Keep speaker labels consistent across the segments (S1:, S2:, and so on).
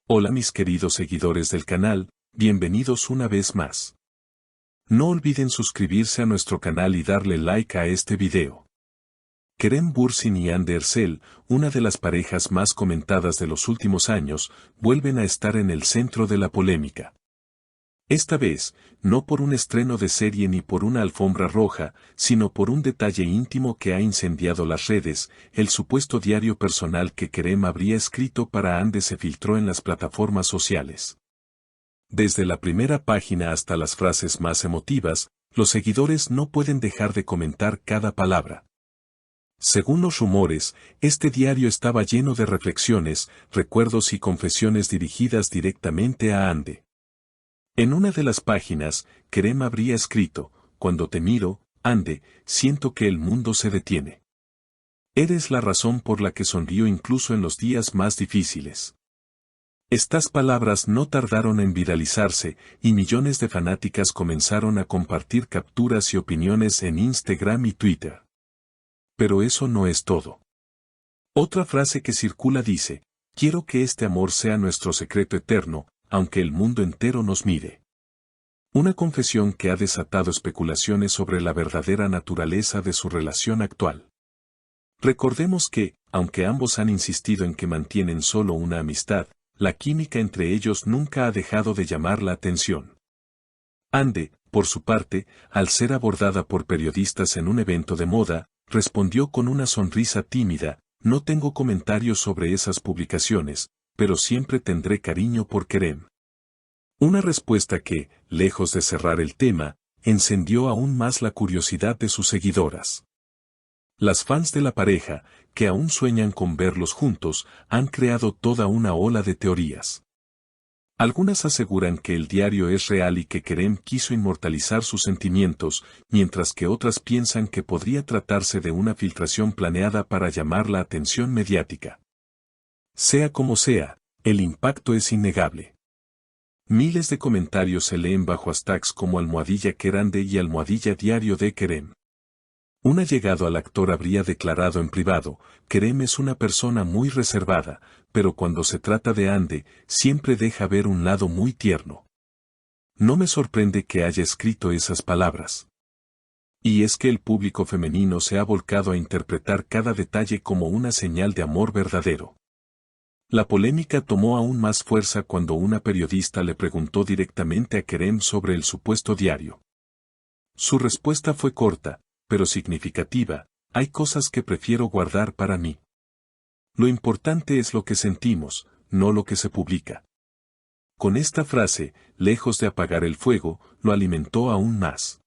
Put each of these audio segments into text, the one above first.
S1: Hola mis queridos seguidores del canal, bienvenidos una vez más. No olviden suscribirse a nuestro canal y darle like a este video. Kerem Bürsin y Hande Erçel, una de las parejas más comentadas de los últimos años, vuelven a estar en el centro de la polémica. Esta vez, no por un estreno de serie ni por una alfombra roja, sino por un detalle íntimo que ha incendiado las redes. El supuesto diario personal que Kerem habría escrito para Hande se filtró en las plataformas sociales. Desde la primera página hasta las frases más emotivas, los seguidores no pueden dejar de comentar cada palabra. Según los rumores, este diario estaba lleno de reflexiones, recuerdos y confesiones dirigidas directamente a Hande. En una de las páginas, Kerem habría escrito: "Cuando te miro, Hande, siento que el mundo se detiene. Eres la razón por la que sonrío incluso en los días más difíciles". Estas palabras no tardaron en viralizarse, y millones de fanáticas comenzaron a compartir capturas y opiniones en Instagram y Twitter. Pero eso no es todo. Otra frase que circula dice: "Quiero que este amor sea nuestro secreto eterno, aunque el mundo entero nos mire". Una confesión que ha desatado especulaciones sobre la verdadera naturaleza de su relación actual. Recordemos que, aunque ambos han insistido en que mantienen solo una amistad, la química entre ellos nunca ha dejado de llamar la atención. Hande, por su parte, al ser abordada por periodistas en un evento de moda, respondió con una sonrisa tímida: "No tengo comentarios sobre esas publicaciones, pero siempre tendré cariño por Kerem". Una respuesta que, lejos de cerrar el tema, encendió aún más la curiosidad de sus seguidoras. Las fans de la pareja, que aún sueñan con verlos juntos, han creado toda una ola de teorías. Algunas aseguran que el diario es real y que Kerem quiso inmortalizar sus sentimientos, mientras que otras piensan que podría tratarse de una filtración planeada para llamar la atención mediática. Sea como sea, el impacto es innegable. Miles de comentarios se leen bajo hashtags como #Kerande y #Diario de Kerem. Un allegado al actor habría declarado en privado: "Kerem es una persona muy reservada, pero cuando se trata de Hande, siempre deja ver un lado muy tierno". No me sorprende que haya escrito esas palabras. Y es que el público femenino se ha volcado a interpretar cada detalle como una señal de amor verdadero. La polémica tomó aún más fuerza cuando una periodista le preguntó directamente a Kerem sobre el supuesto diario. Su respuesta fue corta, pero significativa: "Hay cosas que prefiero guardar para mí. Lo importante es lo que sentimos, no lo que se publica". Con esta frase, lejos de apagar el fuego, lo alimentó aún más.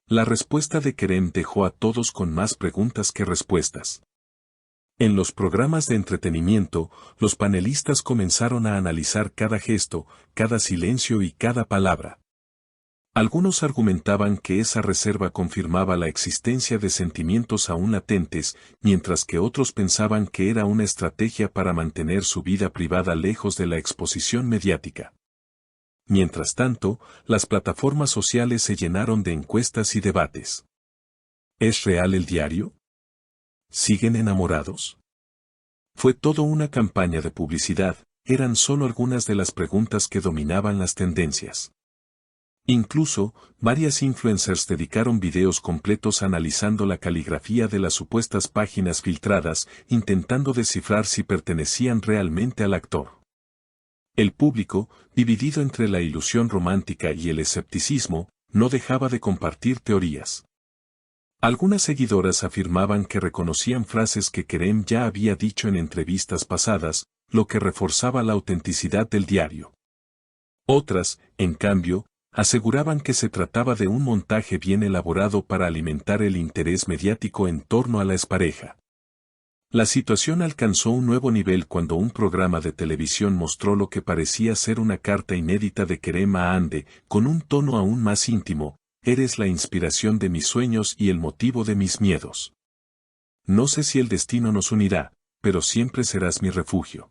S1: La respuesta de Kerem dejó a todos con más preguntas que respuestas. En los programas de entretenimiento, los panelistas comenzaron a analizar cada gesto, cada silencio y cada palabra. Algunos argumentaban que esa reserva confirmaba la existencia de sentimientos aún latentes, mientras que otros pensaban que era una estrategia para mantener su vida privada lejos de la exposición mediática. Mientras tanto, las plataformas sociales se llenaron de encuestas y debates. ¿Es real el diario? ¿Siguen enamorados? Fue todo una campaña de publicidad, eran solo algunas de las preguntas que dominaban las tendencias. Incluso, varias influencers dedicaron videos completos analizando la caligrafía de las supuestas páginas filtradas, intentando descifrar si pertenecían realmente al actor. El público, dividido entre la ilusión romántica y el escepticismo, no dejaba de compartir teorías. Algunas seguidoras afirmaban que reconocían frases que Kerem ya había dicho en entrevistas pasadas, lo que reforzaba la autenticidad del diario. Otras, en cambio, aseguraban que se trataba de un montaje bien elaborado para alimentar el interés mediático en torno a la expareja. La situación alcanzó un nuevo nivel cuando un programa de televisión mostró lo que parecía ser una carta inédita de Kerem a Hande, con un tono aún más íntimo: "Eres la inspiración de mis sueños y el motivo de mis miedos. No sé si el destino nos unirá, pero siempre serás mi refugio".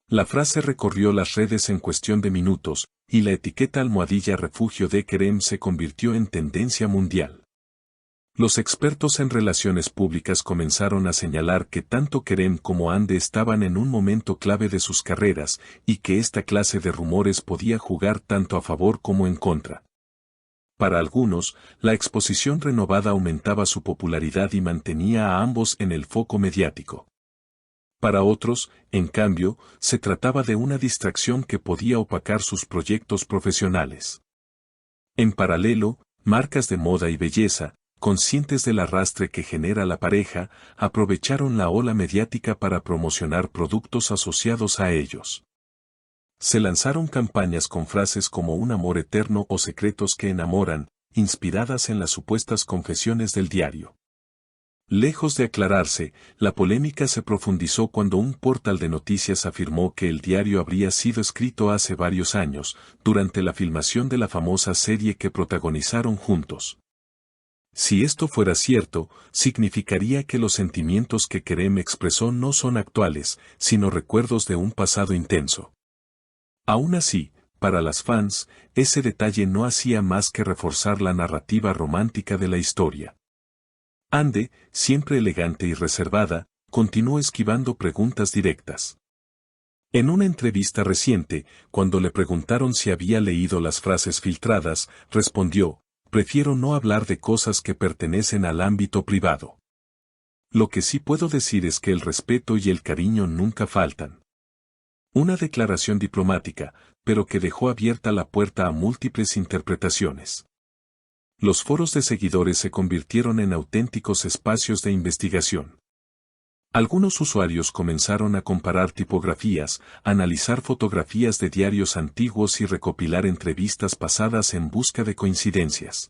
S1: La frase recorrió las redes en cuestión de minutos, y la etiqueta #refugio de Kerem se convirtió en tendencia mundial. Los expertos en relaciones públicas comenzaron a señalar que tanto Kerem como Ande estaban en un momento clave de sus carreras y que esta clase de rumores podía jugar tanto a favor como en contra. Para algunos, la exposición renovada aumentaba su popularidad y mantenía a ambos en el foco mediático. Para otros, en cambio, se trataba de una distracción que podía opacar sus proyectos profesionales. En paralelo, marcas de moda y belleza, conscientes del arrastre que genera la pareja, aprovecharon la ola mediática para promocionar productos asociados a ellos. Se lanzaron campañas con frases como un amor eterno o secretos que enamoran, inspiradas en las supuestas confesiones del diario. Lejos de aclararse, la polémica se profundizó cuando un portal de noticias afirmó que el diario habría sido escrito hace varios años, durante la filmación de la famosa serie que protagonizaron juntos. Si esto fuera cierto, significaría que los sentimientos que Kerem expresó no son actuales, sino recuerdos de un pasado intenso. Aún así, para las fans, ese detalle no hacía más que reforzar la narrativa romántica de la historia. Ande, siempre elegante y reservada, continuó esquivando preguntas directas. En una entrevista reciente, cuando le preguntaron si había leído las frases filtradas, respondió: prefiero no hablar de cosas que pertenecen al ámbito privado. Lo que sí puedo decir es que el respeto y el cariño nunca faltan. Una declaración diplomática, pero que dejó abierta la puerta a múltiples interpretaciones. Los foros de seguidores se convirtieron en auténticos espacios de investigación. Algunos usuarios comenzaron a comparar tipografías, analizar fotografías de diarios antiguos y recopilar entrevistas pasadas en busca de coincidencias.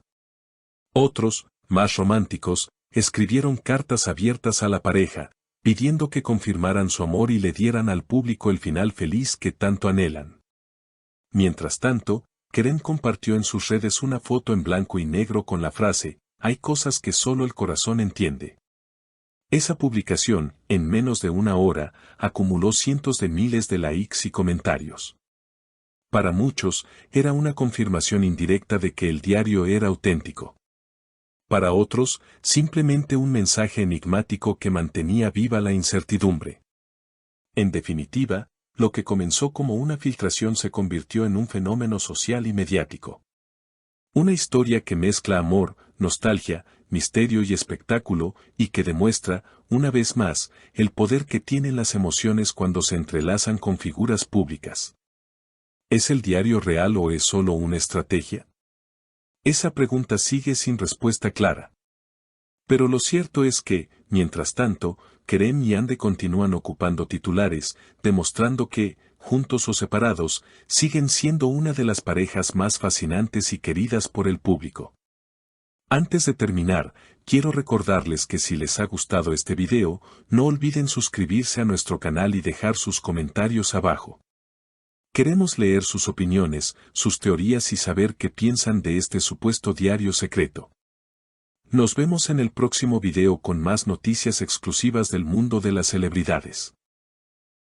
S1: Otros, más románticos, escribieron cartas abiertas a la pareja, pidiendo que confirmaran su amor y le dieran al público el final feliz que tanto anhelan. Mientras tanto, Kerem compartió en sus redes una foto en blanco y negro con la frase: hay cosas que solo el corazón entiende. Esa publicación, en menos de una hora, acumuló cientos de miles de likes y comentarios. Para muchos, era una confirmación indirecta de que el diario era auténtico. Para otros, simplemente un mensaje enigmático que mantenía viva la incertidumbre. En definitiva, lo que comenzó como una filtración se convirtió en un fenómeno social y mediático. Una historia que mezcla amor, nostalgia, misterio y espectáculo, y que demuestra, una vez más, el poder que tienen las emociones cuando se entrelazan con figuras públicas. ¿Es el diario real o es solo una estrategia? Esa pregunta sigue sin respuesta clara. Pero lo cierto es que, mientras tanto, Kerem y Ande continúan ocupando titulares, demostrando que, juntos o separados, siguen siendo una de las parejas más fascinantes y queridas por el público. Antes de terminar, quiero recordarles que si les ha gustado este video, no olviden suscribirse a nuestro canal y dejar sus comentarios abajo. Queremos leer sus opiniones, sus teorías y saber qué piensan de este supuesto diario secreto. Nos vemos en el próximo video con más noticias exclusivas del mundo de las celebridades.